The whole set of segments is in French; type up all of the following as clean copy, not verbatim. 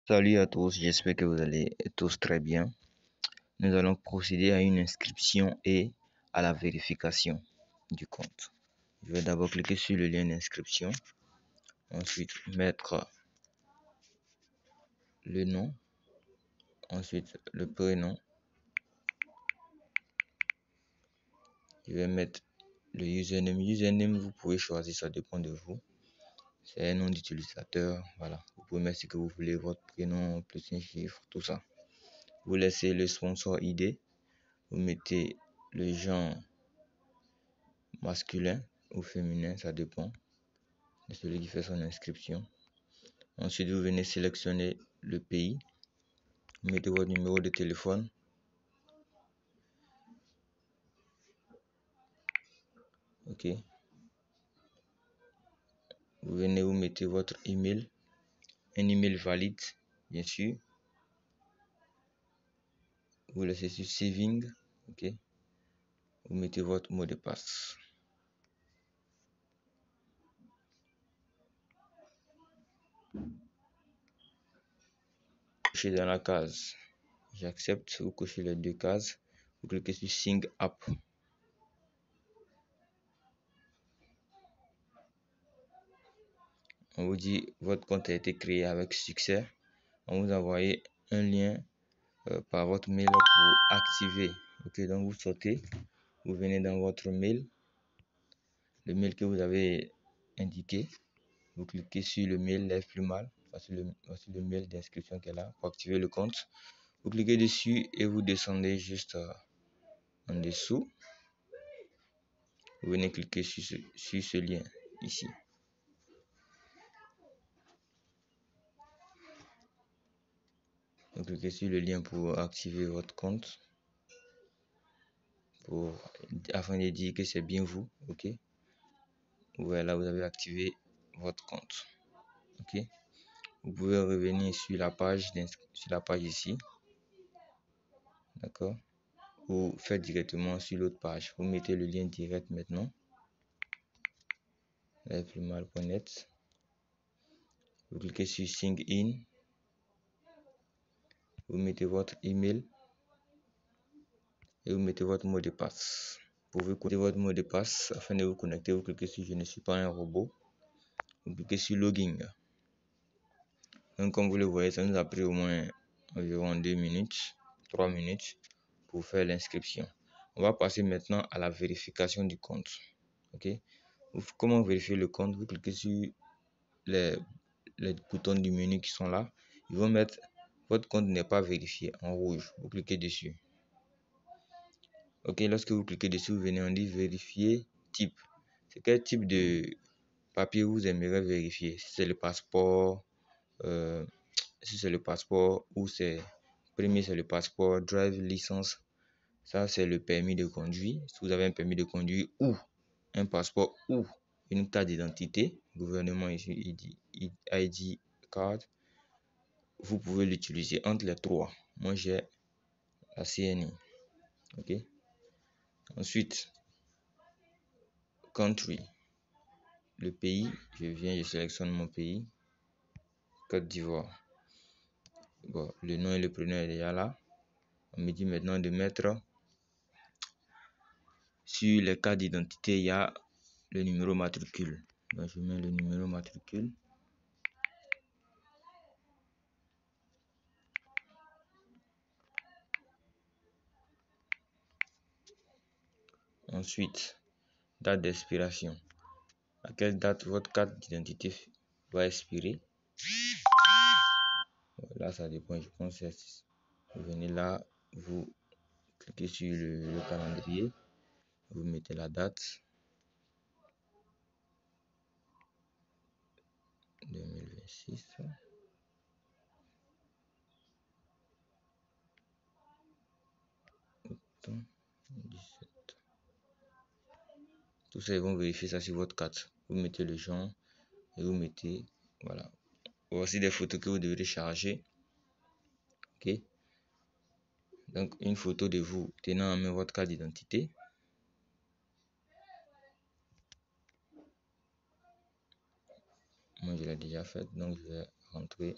Salut à tous, j'espère que vous allez tous très bien. Nous allons procéder à une inscription et à la vérification du compte. Je vais d'abord cliquer sur le lien d'inscription, ensuite mettre le nom, ensuite le prénom. Je vais mettre le username. Username, vous pouvez choisir, ça dépend de vous. C'est un nom d'utilisateur, voilà. Vous pouvez mettre ce que vous voulez, votre prénom, plus un chiffre, tout ça. Vous laissez le sponsor ID, vous mettez le genre masculin ou féminin, ça dépend de celui qui fait son inscription. Ensuite, vous venez sélectionner le pays, vous mettez votre numéro de téléphone, ok. Vous venez, vous mettez votre email, un email valide, bien sûr. Vous laissez sur saving, ok. Vous mettez votre mot de passe. Cochez dans la case j'accepte, vous cochez les deux cases, vous cliquez sur sign up. On vous dit votre compte a été créé avec succès. On vous envoie un lien par votre mail pour activer. Ok, donc vous sortez, vous venez dans votre mail, le mail que vous avez indiqué, vous cliquez sur le mail lève plus mal, voici le mail d'inscription qui est là pour activer le compte. Vous cliquez dessus et vous descendez juste en dessous. Vous venez cliquer sur ce lien ici. Vous cliquez sur le lien pour activer votre compte, afin de dire que c'est bien vous, ok. Voilà, vous avez activé votre compte, ok. Vous pouvez revenir sur la page ici, d'accord, ou faites directement sur l'autre page. Vous mettez le lien direct maintenant, lèveplusmal.net. Vous cliquez sur sign in, vous mettez votre email et vous mettez votre mot de passe. Vous pouvez connecter votre mot de passe afin de vous connecter. Vous cliquez sur je ne suis pas un robot, vous cliquez sur login. Donc comme vous le voyez, ça nous a pris au moins environ 2 minutes, 3 minutes pour faire l'inscription. On va passer maintenant à la vérification du compte, ok. Comment vérifier le compte? Vous cliquez sur les boutons du menu qui sont là. Ils vont mettre votre compte n'est pas vérifié en rouge. Vous cliquez dessus. Ok, lorsque vous cliquez dessus, vous venez, on dit vérifier type. C'est quel type de papier vous aimeriez vérifier? Si c'est le passeport, ou c'est premier, c'est le passeport, drive, licence. Ça, c'est le permis de conduire. Si vous avez un permis de conduire ou un passeport ou une carte d'identité, gouvernement ici, ID card, vous pouvez l'utiliser entre les trois. Moi, j'ai la CNI. Ok. Ensuite, country, le pays. Je sélectionne mon pays, Côte d'Ivoire. Bon, le nom et le prénom est déjà là. On me dit maintenant de mettre sur les cartes d'identité, il y a le numéro matricule. Donc, je mets le numéro matricule. Ensuite, date d'expiration. À quelle date votre carte d'identité doit expirer? Là, ça dépend. Je pense que vous venez là, vous cliquez sur le calendrier, vous mettez la date 2026. Août 17. Tout ça, ils vont vérifier ça sur votre carte. Vous mettez le genre et vous mettez, voilà. Voici des photos que vous devrez charger. Ok. Donc, une photo de vous tenant en main votre carte d'identité. Moi, je l'ai déjà faite, donc je vais rentrer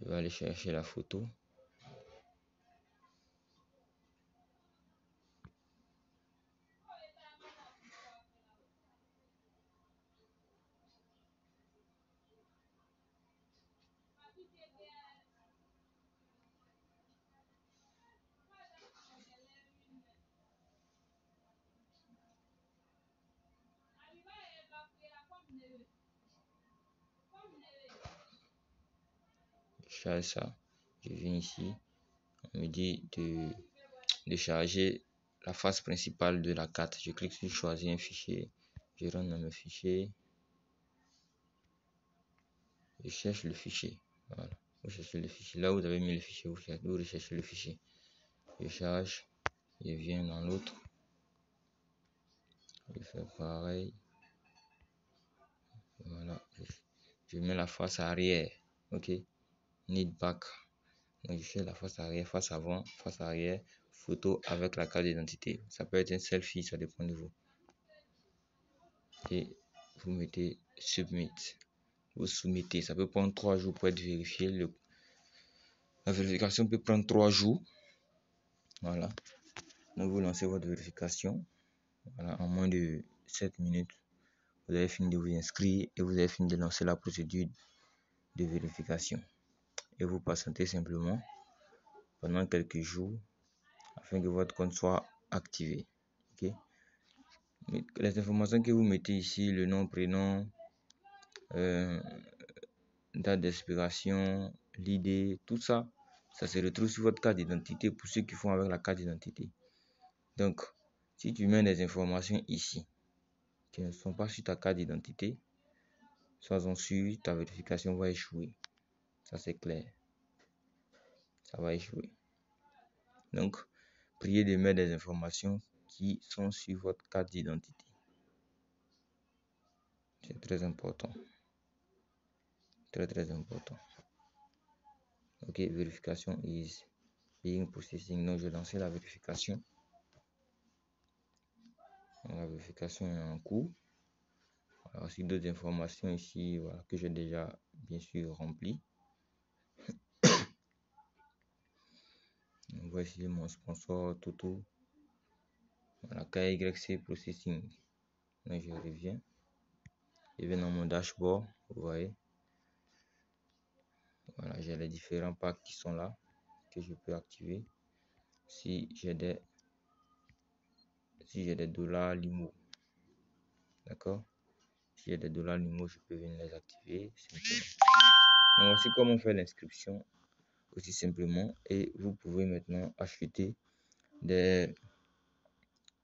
Je vais aller chercher la photo. Je charge ça. Je viens ici. On me dit de charger la face principale de la carte. Je clique sur choisir un fichier. Je rentre dans mes fichiers. Je cherche le fichier. Voilà. Vous cherchez le fichier. Là où vous avez mis le fichier, vous recherchez le fichier. Je charge. Je viens dans l'autre. Je fais pareil. Voilà. Je mets la face arrière. Ok. Need back. Donc je fais la face arrière, face avant, face arrière, photo avec la carte d'identité. Ça peut être un selfie, ça dépend de vous. Et vous mettez submit. Vous soumettez. Ça peut prendre 3 jours pour être vérifié. La vérification peut prendre 3 jours. Voilà. Donc vous lancez votre vérification. Voilà, en moins de 7 minutes, vous avez fini de vous inscrire et vous avez fini de lancer la procédure de vérification. Et vous patientez simplement pendant quelques jours afin que votre compte soit activé. Ok. Les informations que vous mettez ici, le nom, prénom, date d'expiration, l'ID, tout ça, ça se retrouve sur votre carte d'identité pour ceux qui font avec la carte d'identité. Donc, si tu mets des informations ici qui ne sont pas sur ta carte d'identité, sois-en sûr, ta vérification va échouer. Ça, c'est clair. Ça va échouer. Donc, priez de mettre des informations qui sont sur votre carte d'identité. C'est très important. Très, très important. Ok, vérification is being processing. Donc, je vais lancer la vérification. La vérification est en cours. Alors, aussi d'autres informations ici, voilà, que j'ai déjà bien sûr rempli. Voici mon sponsor Toto. Voilà, KYC Processing. Donc, je reviens. Je vais dans mon dashboard. Vous voyez. Voilà, j'ai les différents packs qui sont là, que je peux activer. Si j'ai des dollars Limo. D'accord. Si j'ai des dollars Limo, je peux venir les activer simplement. Donc, voici comment faire l'inscription aussi simplement. Et vous pouvez maintenant acheter des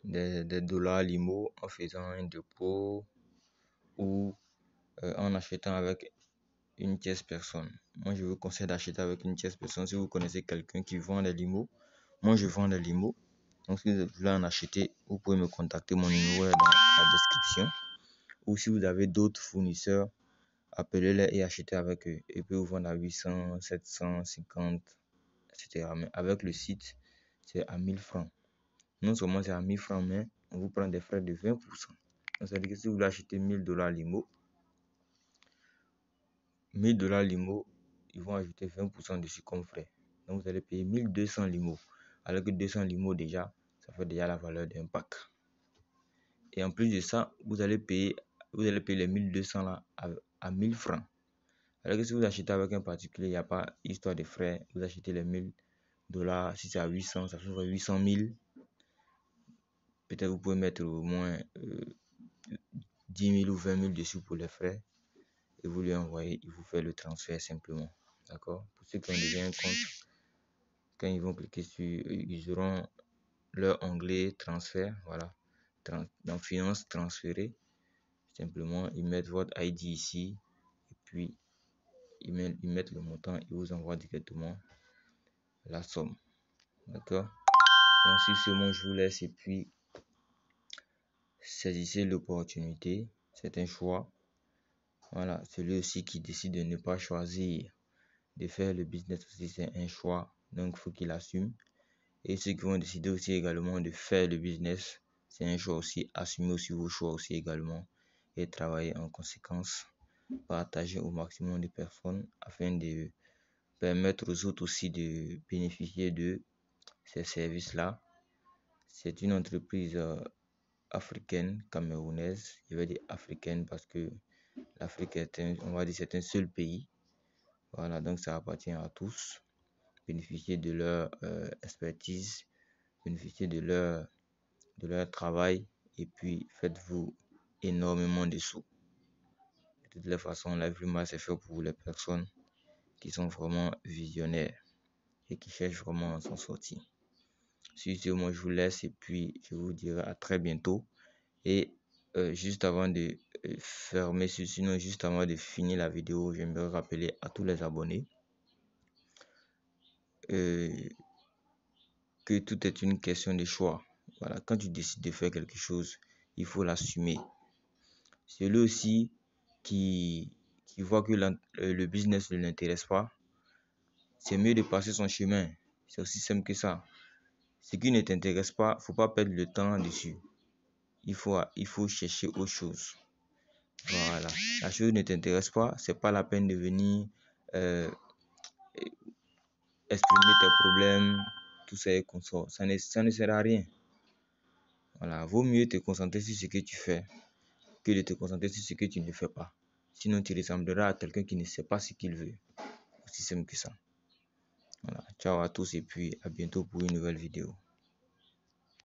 dollars Limo en faisant un dépôt ou en achetant avec une tierce personne. Moi, je vous conseille d'acheter avec une tierce personne si vous connaissez quelqu'un qui vend des limos. Moi, je vends des limos. Donc, si vous voulez en acheter, vous pouvez me contacter. Mon numéro est dans la description. Ou si vous avez d'autres fournisseurs, appelez-les et achetez avec eux. Ils peuvent vous vendre à 800, 750, etc. Mais avec le site, c'est à 1000 francs. Non seulement c'est à 1000 francs, mais on vous prend des frais de 20%. Donc, ça veut dire que si vous voulez acheter 1000 dollars limo, 1000 dollars limo, ils vont ajouter 20% dessus comme frais. Donc, vous allez payer 1200 limo. Alors que 200 limo, déjà, ça fait déjà la valeur d'un pack. Et en plus de ça, vous allez payer les 1200 là à 1000 francs. Alors que si vous achetez avec un particulier, il n'y a pas histoire de frais. Vous achetez les 1000 dollars. Si c'est à 800, ça fait 800 000. Peut-être vous pouvez mettre au moins 10 000 ou 20 000 dessus pour les frais. Et vous lui envoyez, il vous fait le transfert simplement. D'accord? Pour ceux qui ont déjà un compte, quand ils vont cliquer sur, ils auront leur onglet transfert. Voilà. Dans finance transférée, simplement, ils mettent votre ID ici. Et puis, ils mettent le montant. Ils vous envoient directement la somme. D'accord? Donc, sur ce mot, je vous laisse. Et puis, saisissez l'opportunité. C'est un choix. Voilà. Celui aussi qui décide de ne pas choisir de faire le business aussi, c'est un choix. Donc, il faut qu'il assume. Et ceux qui vont décider aussi également de faire le business, c'est un choix aussi. Assumez aussi vos choix aussi également. Et travailler en conséquence. Partager au maximum de personnes afin de permettre aux autres aussi de bénéficier de ces services-là. C'est une entreprise africaine, camerounaise. Je vais dire africaine parce que l'Afrique on va dire, c'est un seul pays. Voilà, donc ça appartient à tous. Bénéficier de leur expertise, bénéficier de leur travail et puis faites-vous énormément de sous. De toutes les façons, la Vluma, c'est fait pour les personnes qui sont vraiment visionnaires et qui cherchent vraiment à s'en sortir. Sur ce, moi je vous laisse et puis je vous dirai à très bientôt. Et juste avant de fermer, sinon juste avant de finir la vidéo, j'aimerais rappeler à tous les abonnés que tout est une question de choix. Voilà, quand tu décides de faire quelque chose, il faut l'assumer. Celui aussi qui voit que le business ne l'intéresse pas, c'est mieux de passer son chemin. C'est aussi simple que ça. Ce qui ne t'intéresse pas, faut pas perdre le temps dessus. Il faut chercher autre chose. Voilà. La chose ne t'intéresse pas, c'est pas la peine de venir exprimer tes problèmes, tout ça et consorts. Ça ne sert à rien. Voilà. Vaut mieux te concentrer sur ce que tu fais que de te concentrer sur ce que tu ne fais pas. Sinon, tu ressembleras à quelqu'un qui ne sait pas ce qu'il veut. Aussi simple que ça. Voilà. Ciao à tous et puis à bientôt pour une nouvelle vidéo.